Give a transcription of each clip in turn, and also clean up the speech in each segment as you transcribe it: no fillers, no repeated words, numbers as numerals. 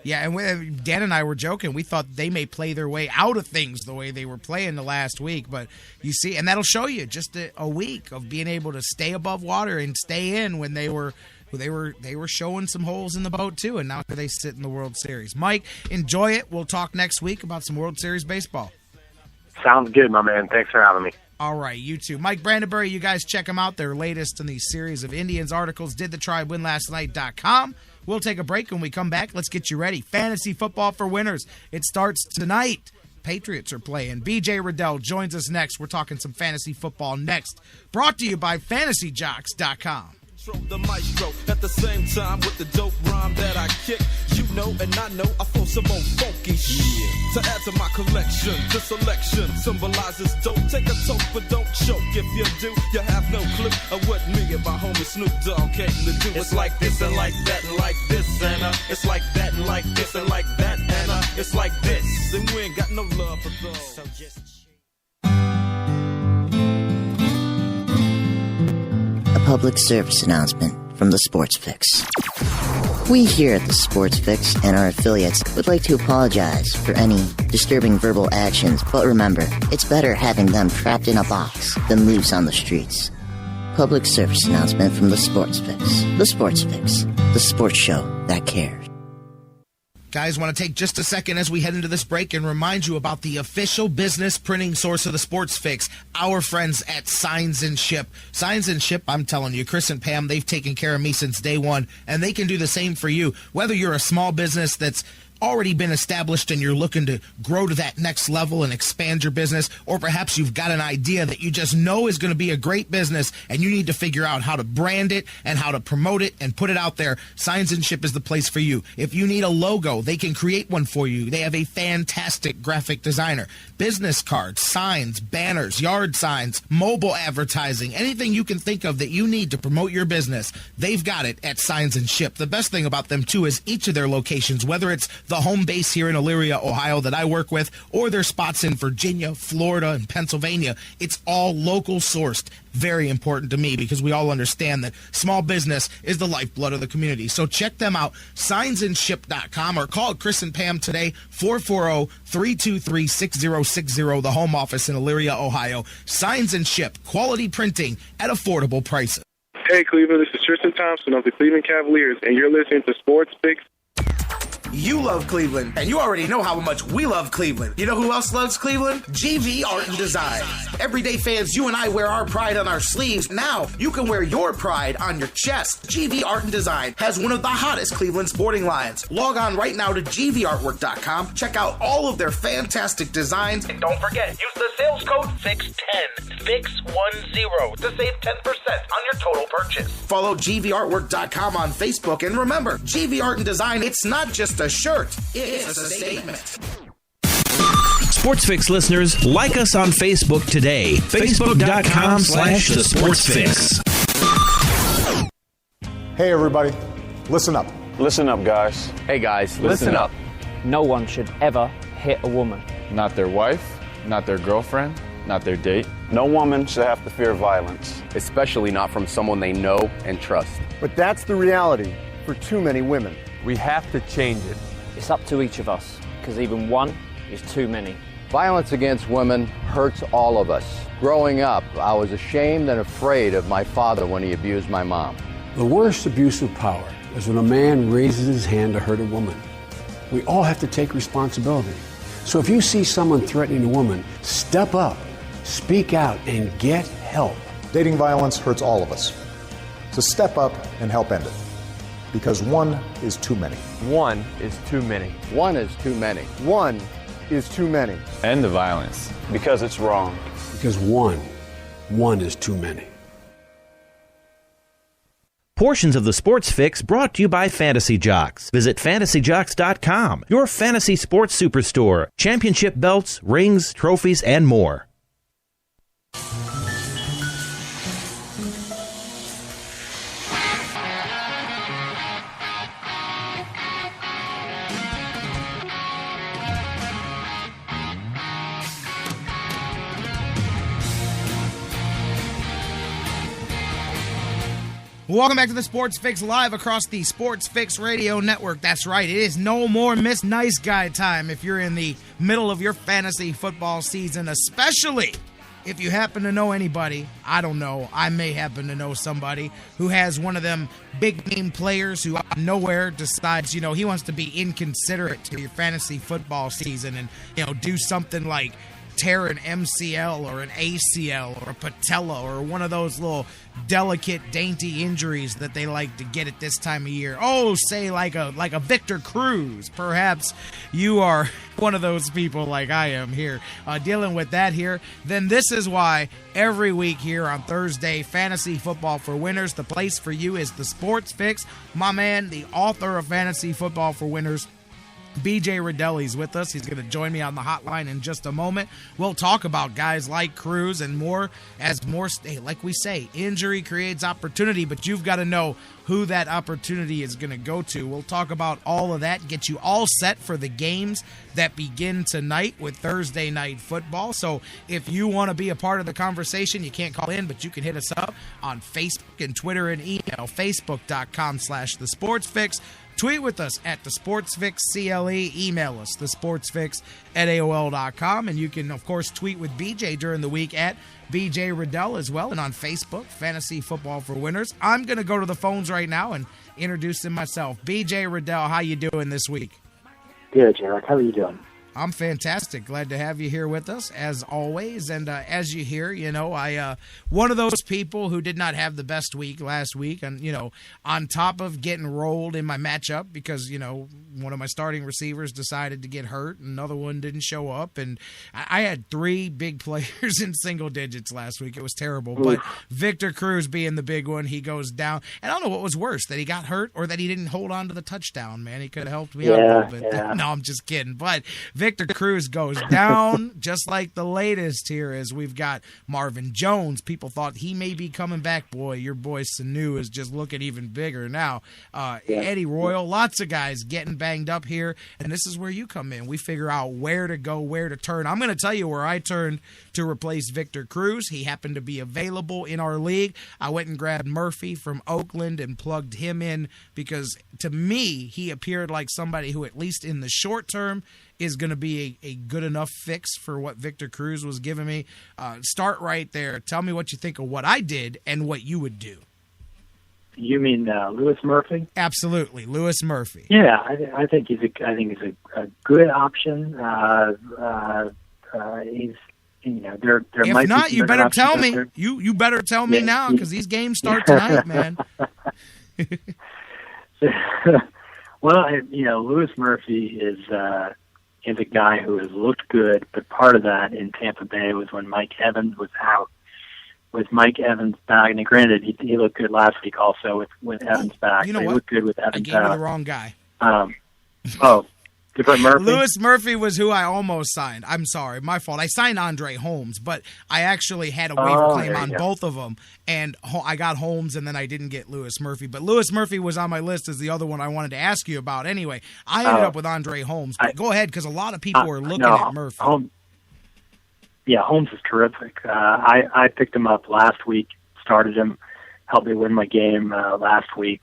Yeah, and Dan and I were joking. We thought they may play their way out of things the way they were playing the last week. But you see, and that'll show you just a week of being able to stay above water and stay in when they were showing some holes in the boat too. And now they sit in the World Series. Mike, enjoy it. We'll talk next week about some World Series baseball. Sounds good, my man. Thanks for having me. All right, you too. Mike Brandenburry, you guys check them out. Their latest in the series of Indians articles, didthetribewinlastnight.com. We'll take a break. When we come back, let's get you ready. Fantasy football for winners. It starts tonight. Patriots are playing. BJ Rudell joins us next. We're talking some fantasy football next. Brought to you by FantasyJocks.com. The maestro at the same time with the dope rhyme that I kick. You know and I know I flow some more funky shit. To add to my collection, this selection symbolizes dope. Take a toke but don't choke. If you do, you have no clue of what me and my homie Snoop Dogg came to do. It's like this and like that and like this and it's like that and like this and like that and it's like this and we ain't got no love for those. So just public service announcement from the Sports Fix. We here at the Sports Fix and our affiliates would like to apologize for any disturbing verbal actions, but remember, it's better having them trapped in a box than loose on the streets. Public service announcement from the Sports Fix. The Sports Fix, the sports show that cares. Guys, want to take just a second as we head into this break and remind you about the official business printing source of the Sports Fix, our friends at Signs and Ship. Signs and Ship, I'm telling you, Chris and Pam, they've taken care of me since day one, and they can do the same for you. Whether you're a small business that's already been established and you're looking to grow to that next level and expand your business, or perhaps you've got an idea that you just know is going to be a great business and you need to figure out how to brand it and how to promote it and put it out there, Signs and Ship is the place for you. If you need a logo, they can create one for you. They have a fantastic graphic designer. Business cards, signs, banners, yard signs, mobile advertising, anything you can think of that you need to promote your business, they've got it at Signs and Ship. The best thing about them, too, is each of their locations, whether it's the home base here in Elyria, Ohio that I work with, or their spots in Virginia, Florida, and Pennsylvania, it's all local sourced. Very important to me because we all understand that small business is the lifeblood of the community. So check them out, signsandship.com, or call Chris and Pam today, 440-323-6060, the home office in Elyria, Ohio. Signs and Ship, quality printing at affordable prices. Hey, Cleveland, this is Tristan Thompson of the Cleveland Cavaliers, and you're listening to Sports Fix. You love Cleveland, and you already know how much we love Cleveland. You know who else loves Cleveland? GV Art and Design. Everyday fans, you and I wear our pride on our sleeves. Now, you can wear your pride on your chest. GV Art and Design has one of the hottest Cleveland sporting lines. Log on right now to gvartwork.com. Check out all of their fantastic designs. And don't forget, use the sales code FIX10, FIX10, to save 10% on your total purchase. Follow gvartwork.com on Facebook, and remember, GV Art and Design, it's not just a shirt, it's a statement. Sports Fix listeners, like us on Facebook today. Facebook.com/The Sports Fix. Hey, everybody. Listen up. Listen up, guys. Hey, guys, listen up. No one should ever hit a woman. Not their wife, not their girlfriend, not their date. No woman should have to fear violence. Especially not from someone they know and trust. But that's the reality for too many women. We have to change it. It's up to each of us, because even one is too many. Violence against women hurts all of us. Growing up, I was ashamed and afraid of my father when he abused my mom. The worst abuse of power is when a man raises his hand to hurt a woman. We all have to take responsibility. So if you see someone threatening a woman, step up, speak out, and get help. Dating violence hurts all of us. So step up and help end it. Because one is too many. One is too many. One is too many. One is too many. End the violence. Because it's wrong. Because one is too many. Portions of the Sports Fix brought to you by Fantasy Jocks. Visit FantasyJocks.com, your fantasy sports superstore. Championship belts, rings, trophies, and more. Welcome back to the Sports Fix live across the Sports Fix Radio Network. That's right, it is no more Miss Nice Guy time if you're in the middle of your fantasy football season, especially if you happen to know anybody. I don't know, I may happen to know somebody who has one of them big-name players who out of nowhere decides, he wants to be inconsiderate to your fantasy football season and, do something like tear an MCL or an ACL or a patella or one of those little delicate, dainty injuries that they like to get at this time of year. Oh, say like a Victor Cruz. Perhaps you are one of those people like I am here dealing with that here. Then this is why every week here on Thursday, Fantasy Football for Winners, the place for you is the Sports Fix. My man, the author of Fantasy Football for Winners, BJ Rudell, he's with us. He's going to join me on the hotline in just a moment. We'll talk about guys like Cruz and more like we say, injury creates opportunity, but you've got to know who that opportunity is going to go to. We'll talk about all of that, get you all set for the games that begin tonight with Thursday Night Football. So if you want to be a part of the conversation, you can't call in, but you can hit us up on Facebook and Twitter and email, facebook.com/thesportsfix. Tweet with us at the SportsFix CLE. Email us, thesportsfix@AOL.com. And you can, of course, tweet with BJ during the week at BJ Rudell as well. And on Facebook, Fantasy Football for Winners. I'm going to go to the phones right now and introduce him myself. BJ Rudell, how you doing this week? Good, Jared. How are you doing? I'm fantastic. Glad to have you here with us, as always. And as you hear, I one of those people who did not have the best week last week. And, on top of getting rolled in my matchup because, one of my starting receivers decided to get hurt. Another one didn't show up. And I had 3 big players in single digits last week. It was terrible. But Victor Cruz being the big one, he goes down. And I don't know what was worse, that he got hurt or that he didn't hold on to the touchdown, man. He could have helped me out a little bit. Yeah. No, I'm just kidding. But Victor Cruz goes down, just like the latest here is we've got Marvin Jones. People thought he may be coming back. Boy, your boy Sanu is just looking even bigger now. Eddie Royal, lots of guys getting banged up here, and this is where you come in. We figure out where to go, where to turn. I'm going to tell you where I turned to replace Victor Cruz. He happened to be available in our league. I went and grabbed Murphy from Oakland and plugged him in because, to me, he appeared like somebody who, at least in the short term, is going to be a good enough fix for what Victor Cruz was giving me. Start right there. Tell me what you think of what I did and what you would do. You mean Lewis Murphy? Absolutely, Lewis Murphy. Yeah, I think he's a good option. He's there if might not, be you better tell me. You better tell me now because these games start tonight, man. Well, Lewis Murphy is a guy who has looked good, but part of that in Tampa Bay was when Mike Evans was out. With Mike Evans back, and granted, he looked good last week also with Evans back. You know what? He looked good with Evans I gave you the wrong guy. Different Murphy? Lewis Murphy was who I almost signed. I'm sorry, my fault. I signed Andre Holmes, but I actually had a waiver claim on both of them, and I got Holmes, and then I didn't get Lewis Murphy. But Lewis Murphy was on my list as the other one I wanted to ask you about. Anyway, I ended up with Andre Holmes. But go ahead, because a lot of people are looking at Murphy. Holmes is terrific. I picked him up last week, started him, helped me win my game last week.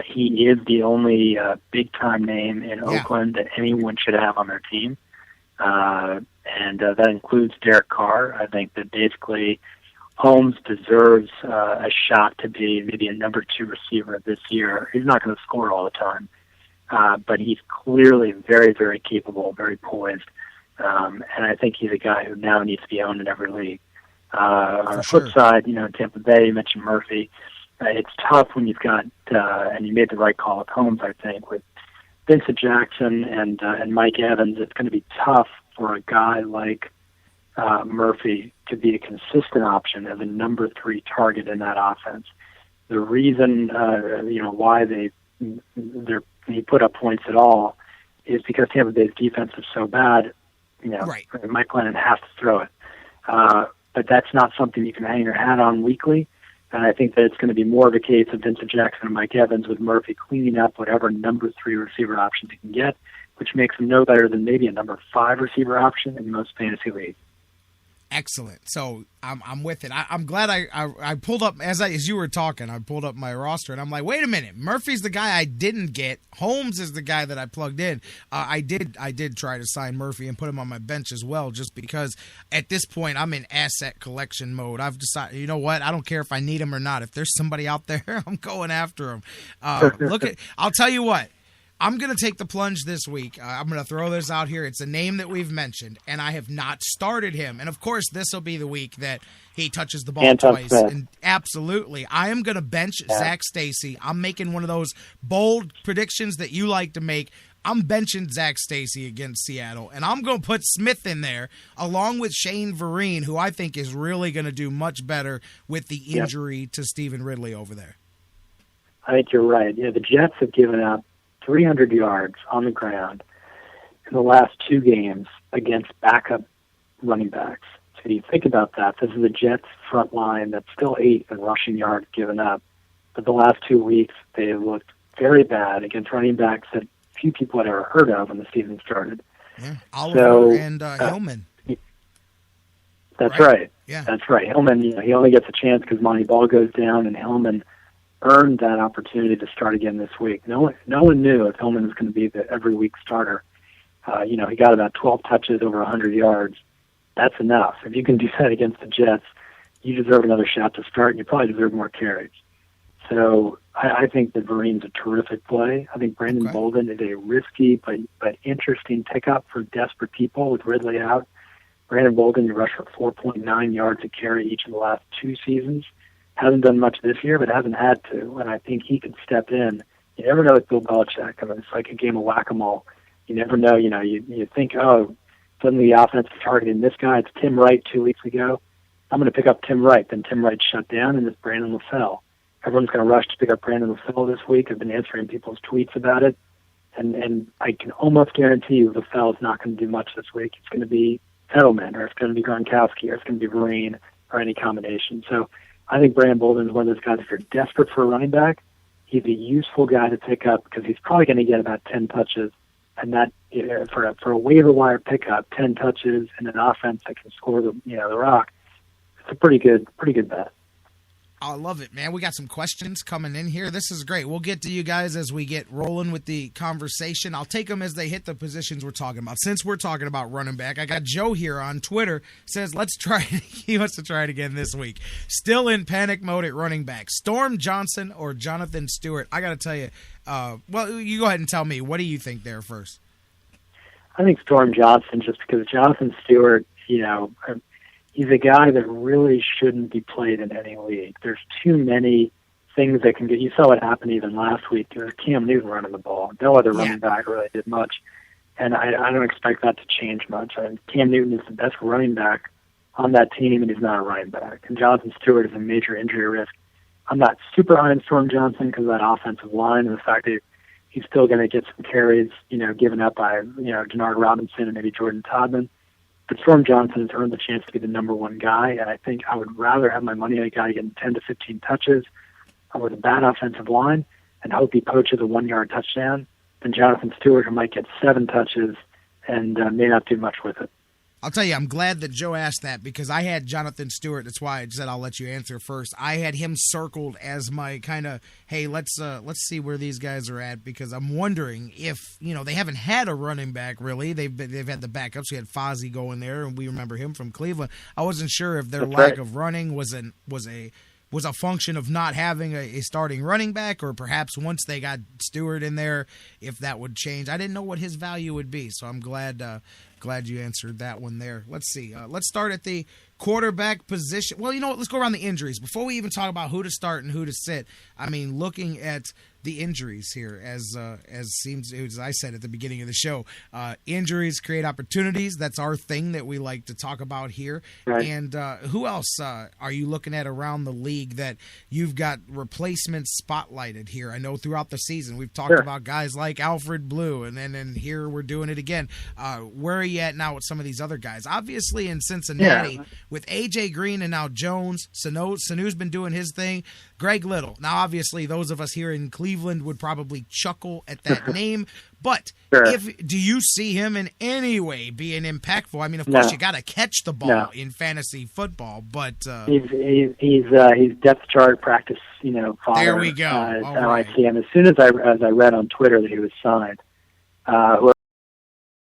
He is the only big-time name in Oakland that anyone should have on their team, and that includes Derek Carr. I think that basically Holmes deserves a shot to be maybe a number 2 receiver this year. He's not going to score all the time, but he's clearly very, very capable, very poised, and I think he's a guy who now needs to be owned in every league. On the flip side, in Tampa Bay, you mentioned Murphy. It's tough when you've got, and you made the right call with Holmes, I think, with Vincent Jackson and Mike Evans. It's going to be tough for a guy like Murphy to be a consistent option as a number 3 target in that offense. The reason, why he put up points at all is because Tampa Bay's defense is so bad. Mike Lennon has to throw it, but that's not something you can hang your hat on weekly. And I think that it's going to be more of a case of Vincent Jackson and Mike Evans with Murphy cleaning up whatever number 3 receiver options he can get, which makes him no better than maybe a number 5 receiver option in most fantasy leagues. Excellent. So I'm with it. I'm glad I pulled up as you were talking. I pulled up my roster and I'm like, wait a minute. Murphy's the guy I didn't get. Holmes is the guy that I plugged in. I did try to sign Murphy and put him on my bench as well, just because at this point I'm in asset collection mode. I've decided, you know what? I don't care if I need him or not. If there's somebody out there, I'm going after him. I'll tell you what. I'm going to take the plunge this week. I'm going to throw this out here. It's a name that we've mentioned, and I have not started him. And, of course, this will be the week that he touches the ball twice. And absolutely. I am going to bench Zach Stacy. I'm making one of those bold predictions that you like to make. I'm benching Zach Stacy against Seattle, and I'm going to put Smith in there along with Shane Vereen, who I think is really going to do much better with the injury to Stephen Ridley over there. I think you're right. The Jets have given up 300 yards on the ground in the last 2 games against backup running backs. So you think about that. This is the Jets front line that's still 8th in rushing yards given up. But the last 2 weeks, they have looked very bad against running backs that few people had ever heard of when the season started. Yeah, Oliver and Hillman. That's right. Yeah, that's right. Hillman, he only gets a chance because Monty Ball goes down, and Hillman earned that opportunity to start again this week. No one knew if Hillman was going to be the every week starter. He got about 12 touches over 100 yards. That's enough. If you can do that against the Jets, you deserve another shot to start, and you probably deserve more carries. So I think that Vereen's a terrific play. I think Brandon Bolden is a risky but interesting pickup for desperate people with Ridley out. Brandon Bolden, you rush for 4.9 yards a carry each of the last 2 seasons. Hasn't done much this year, but hasn't had to, and I think he could step in. You never know with Bill Belichick. I mean, it's like a game of whack-a-mole. You never know. You think, suddenly the offense is targeting this guy. It's Tim Wright 2 weeks ago. I'm going to pick up Tim Wright. Then Tim Wright shut down, and it's Brandon LaFell. Everyone's going to rush to pick up Brandon LaFell this week. I've been answering people's tweets about it, and I can almost guarantee you LaFell is not going to do much this week. It's going to be Edelman, or it's going to be Gronkowski, or it's going to be Vereen, or any combination. So I think Brandon Bolden is one of those guys, if you're desperate for a running back, he's a useful guy to pick up because he's probably going to get about 10 touches. And that, for a waiver wire pickup, 10 touches and an offense that can score the rock, it's a pretty good bet. I love it, man. We got some questions coming in here. This is great. We'll get to you guys as we get rolling with the conversation. I'll take them as they hit the positions we're talking about. Since we're talking about running back, I got Joe here on Twitter, says, let's try it. He wants to try it again this week. Still in panic mode at running back. Storm Johnson or Jonathan Stewart? I got to tell you, well, you go ahead and tell me. What do you think there first? I think Storm Johnson, just because Jonathan Stewart, he's a guy that really shouldn't be played in any league. There's too many things that can get. You saw what happened even last week. There was Cam Newton running the ball. No other running back really did much, and I don't expect that to change much. Cam Newton is the best running back on that team, and he's not a running back. And Jonathan Stewart is a major injury risk. I'm not super high on Storm Johnson because of that offensive line and the fact that he's still going to get some carries, given up by Denard Robinson and maybe Jordan Todman. But Storm Johnson has earned the chance to be the number 1 guy, and I think I would rather have my money on a guy getting 10 to 15 touches with a bad offensive line and hope he poaches a 1-yard touchdown than Jonathan Stewart, who might get 7 touches and may not do much with it. I'll tell you, I'm glad that Joe asked that because I had Jonathan Stewart. That's why I said I'll let you answer first. I had him circled as my kind of, hey, let's see where these guys are at, because I'm wondering if, they haven't had a running back really. They've had the backups. We had Fozzie going there, and we remember him from Cleveland. I wasn't sure if their lack of running was a function of not having a starting running back, or perhaps once they got Stewart in there, if that would change. I didn't know what his value would be, so I'm glad you answered that one there. Let's see. Let's start at the quarterback position. Well, you know what? Let's go around the injuries. Before we even talk about who to start and who to sit, I mean, looking at the injuries here, as I said at the beginning of the show, injuries create opportunities. That's our thing that we like to talk about here. Right. And who else are you looking at around the league that you've got replacements spotlighted here? I know throughout the season we've talked about guys like Alfred Blue, and then here we're doing it again. Where are you at now with some of these other guys? Obviously in Cincinnati with A.J. Green and now Jones, Sanu's been doing his thing. Greg Little. Now, obviously, those of us here in Cleveland would probably chuckle at that name, but Sure. do you see him in any way being impactful? I mean, of course, you got to catch the ball in fantasy football, but he's depth chart practice, fodder. There we go. How I see him. As soon as I read on Twitter that he was signed, whoever